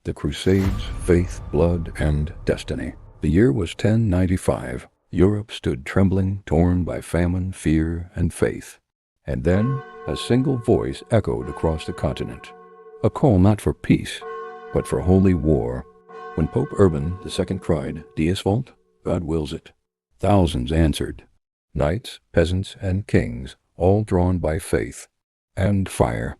The Crusades, Faith, Blood, and Destiny. The year was 1095. Europe stood trembling, torn by famine, fear, and faith. And then a single voice echoed across the continent. A call not for peace, but for holy war. When Pope Urban II cried, Deus vult, God wills it, thousands answered. Knights, peasants, and kings, all drawn by faith and fire.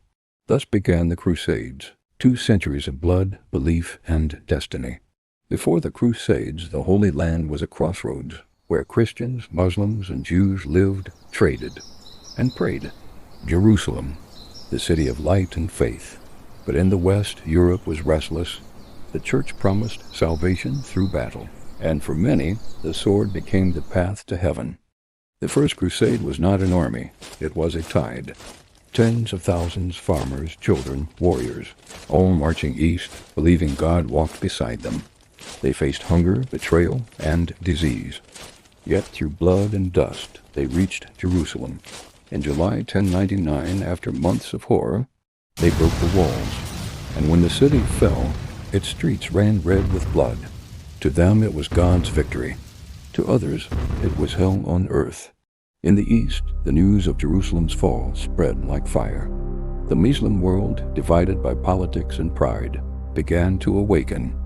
Thus began the Crusades, 2 centuries of blood, belief, and destiny. Before the Crusades, the Holy Land was a crossroads, where Christians, Muslims, and Jews lived, traded, and prayed. Jerusalem, the city of light and faith. But in the West, Europe was restless. The Church promised salvation through battle, and for many, the sword became the path to heaven. The First Crusade was not an army, it was a tide. Tens of thousands, farmers, children, warriors, all marching east, believing God walked beside them. They faced hunger, betrayal, and disease. Yet through blood and dust, they reached Jerusalem. In July 1099, after months of horror, they broke the walls. And when the city fell, its streets ran red with blood. To them it was God's victory. To others, it was hell on earth. In the east, the news of Jerusalem's fall spread like fire. The Muslim world, divided by politics and pride, began to awaken.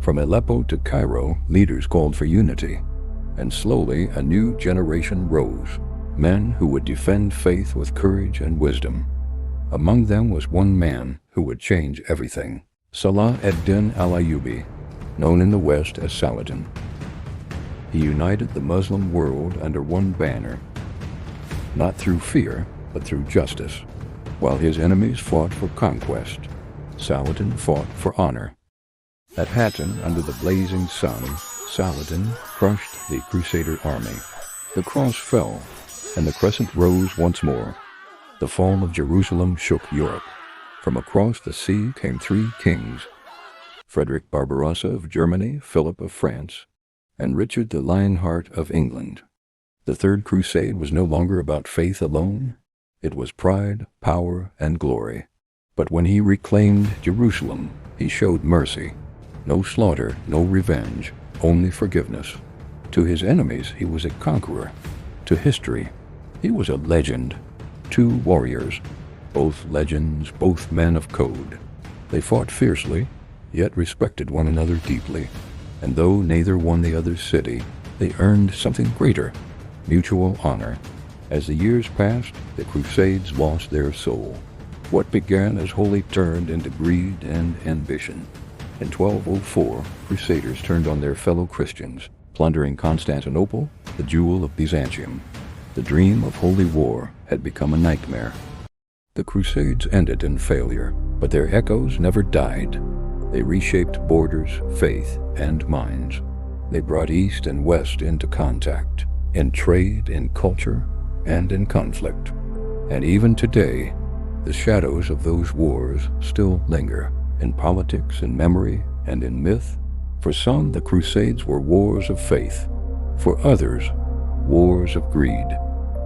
From Aleppo to Cairo, leaders called for unity. And slowly, a new generation rose, men who would defend faith with courage and wisdom. Among them was one man who would change everything, Salah ad-Din al-Ayyubi, known in the West as Saladin. He united the Muslim world under one banner, not through fear, but through justice. While his enemies fought for conquest, Saladin fought for honor. At Hattin, under the blazing sun, Saladin crushed the Crusader army. The cross fell, and the crescent rose once more. The fall of Jerusalem shook Europe. From across the sea came 3 kings, Frederick Barbarossa of Germany, Philip of France, and Richard the Lionheart of England. The Third Crusade was no longer about faith alone. It was pride, power, and glory. But when he reclaimed Jerusalem, he showed mercy. No slaughter, no revenge, only forgiveness. To his enemies, he was a conqueror. To history, he was a legend. 2 warriors, both legends, both men of code. They fought fiercely, yet respected one another deeply. And though neither won the other's city, they earned something greater, mutual honor. As the years passed, the Crusades lost their soul. What began as holy turned into greed and ambition. In 1204, Crusaders turned on their fellow Christians, plundering Constantinople, the jewel of Byzantium. The dream of holy war had become a nightmare. The Crusades ended in failure, but their echoes never died. They reshaped borders, faith, and minds. They brought East and West into contact, in trade, in culture, and in conflict. And even today, the shadows of those wars still linger, in politics, in memory, and in myth. For some, the Crusades were wars of faith. For others, wars of greed.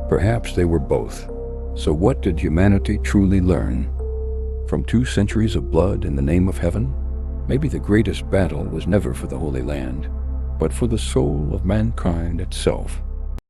Perhaps they were both. So what did humanity truly learn? From 2 centuries of blood in the name of heaven, maybe the greatest battle was never for the Holy Land, but for the soul of mankind itself.